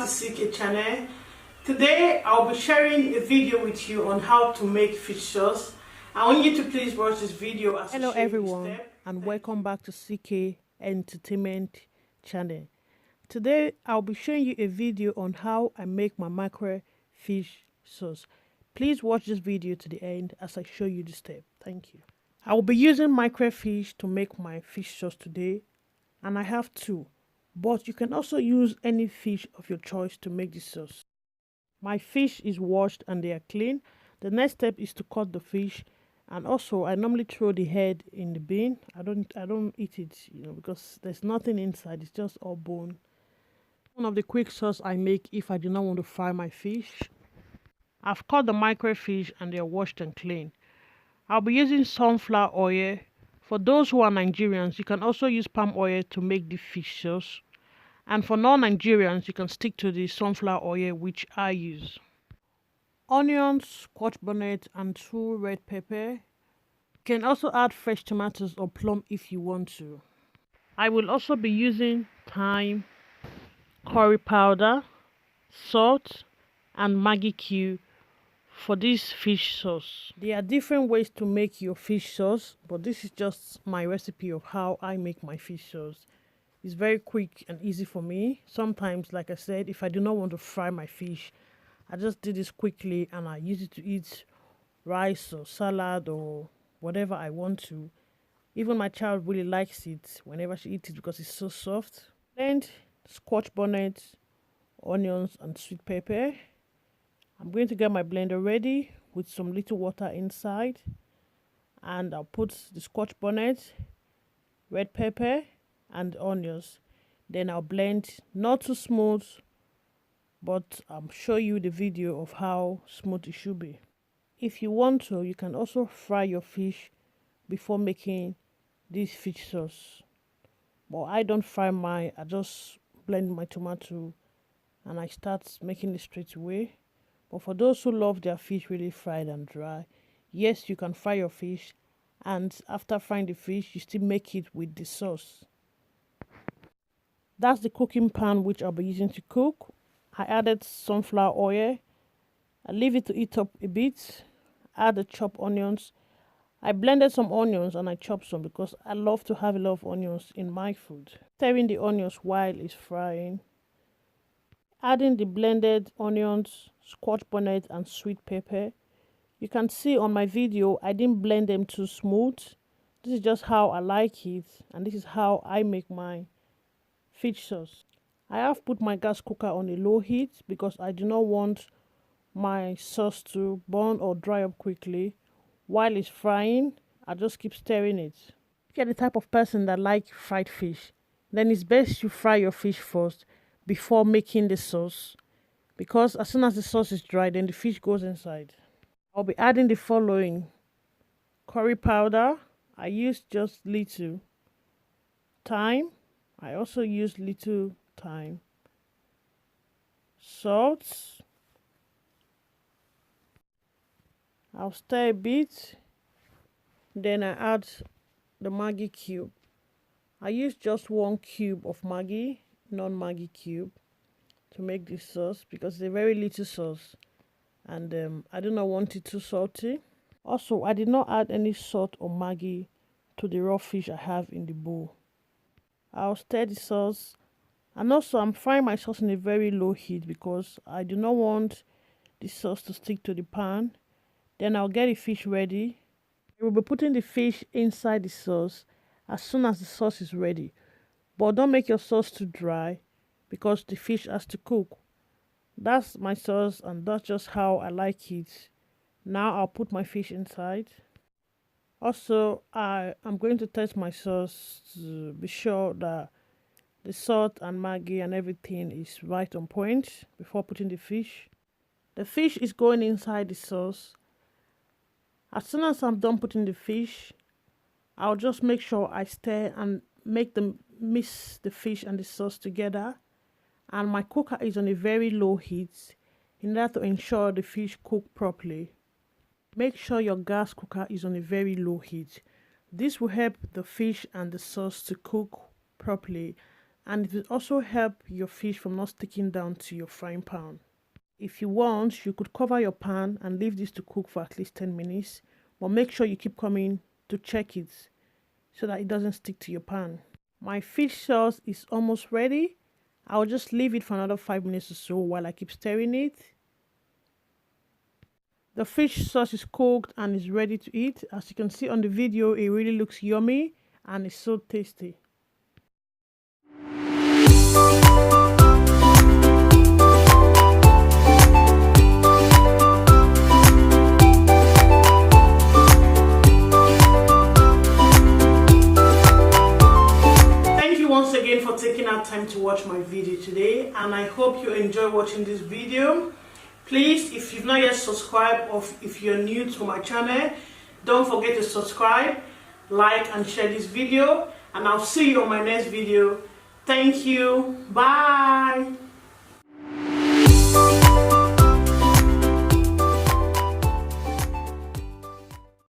to CK channel. Today I'll be sharing a video with you on how to make fish sauce. I want you to please watch this video as Hello everyone, and welcome back to CK Entertainment channel. Today I'll be showing you a video on how I make my mackerel fish sauce. Please watch this video to the end as I show you the step. Thank you. I will be using mackerel fish to make my fish sauce today, and I have two, but you can also use any fish of your choice to make this sauce. My fish is washed and they are clean. The next step is to cut the fish, and also I normally throw the head in the bin. I don't eat it, because there's nothing inside. It's just all bone. One of the quick sauce I make if I do not want to fry my fish. I've cut the mackerel fish and they are washed and clean. I'll be using sunflower oil. For those who are Nigerians, you can also use palm oil to make the fish sauce. And for non-Nigerians, you can stick to the sunflower oil, which I use. Onions, scotch bonnet, and 2 red pepper. You can also add fresh tomatoes or plum if you want to. I will also be using thyme, curry powder, salt, and Maggi cube for this fish sauce. There are different ways to make your fish sauce, but this is just my recipe of how I make my fish sauce. It's very quick and easy for me. Sometimes, like I said, if I do not want to fry my fish, I just do this quickly and I use it to eat rice or salad or whatever I want to. Even my child really likes it whenever she eats it because it's so soft. Blend scotch bonnet, onions, and sweet pepper. I'm going to get my blender ready with some little water inside, and I'll put the scotch bonnet, red pepper, and onions. Then I'll blend, not too smooth, but I'll show you the video of how smooth it should be. If you want to, you can also fry your fish before making this fish sauce. But I don't fry mine. I just blend my tomato and I start making it straight away. But for those who love their fish really fried and dry, yes, you can fry your fish, and after frying the fish, you still make it with the sauce. That's the cooking pan which I'll be using to cook. I added sunflower oil. I leave it to heat up a bit. Add the chopped onions. I blended some onions and I chopped some because I love to have a lot of onions in my food. Stirring the onions while it's frying. Adding the blended onions, scotch bonnet, and sweet pepper. You can see on my video I didn't blend them too smooth. This is just how I like it, and this is how I make my fish sauce. I have put my gas cooker on a low heat because I do not want my sauce to burn or dry up quickly. While it's frying, I just keep stirring it. If you're the type of person that like fried fish, then it's best you fry your fish first before making the sauce, because as soon as the sauce is dry, then the fish goes inside. I'll be adding the following: curry powder. I use just little. Thyme. I also use little thyme. Salt. I'll stir a bit. Then I add the Maggi cube. I use just 1 cube of Maggi, non-Maggi cube, to make this sauce because it's a very little sauce, and I do not want it too salty. Also, I did not add any salt or Maggi to the raw fish I have in the bowl. I'll stir the sauce, and also I'm frying my sauce in a very low heat because I do not want the sauce to stick to the pan. Then I'll get the fish ready. I will be putting the fish inside the sauce as soon as the sauce is ready. But don't make your sauce too dry because the fish has to cook. That's my sauce, and that's just how I like it. Now I'll put my fish inside. Also, I'm going to test my sauce to be sure that the salt and Maggi and everything is right on point before putting the fish. The fish is going inside the sauce. As soon as I'm done putting the fish, I'll just make sure I stir and mix the fish and the sauce together. And my cooker is on a very low heat in order to ensure the fish cook properly. Make sure your gas cooker is on a very low heat. This will help the fish and the sauce to cook properly. and it will also help your fish from not sticking down to your frying pan. If you want, you could cover your pan and leave this to cook for at least 10 minutes, but make sure you keep coming to check it so that it doesn't stick to your pan. My fish sauce is almost ready. I'll just leave it for another 5 minutes or so while I keep stirring it. The fish sauce is cooked and is ready to eat. As you can see on the video, it really looks yummy and it's so tasty. Once again for taking out time to watch my video today, and I hope you enjoy watching this video. Please, if you've not yet subscribed, or if you're new to my channel, don't forget to subscribe, like and share this video, and I'll see you on my next video. Thank you. Bye.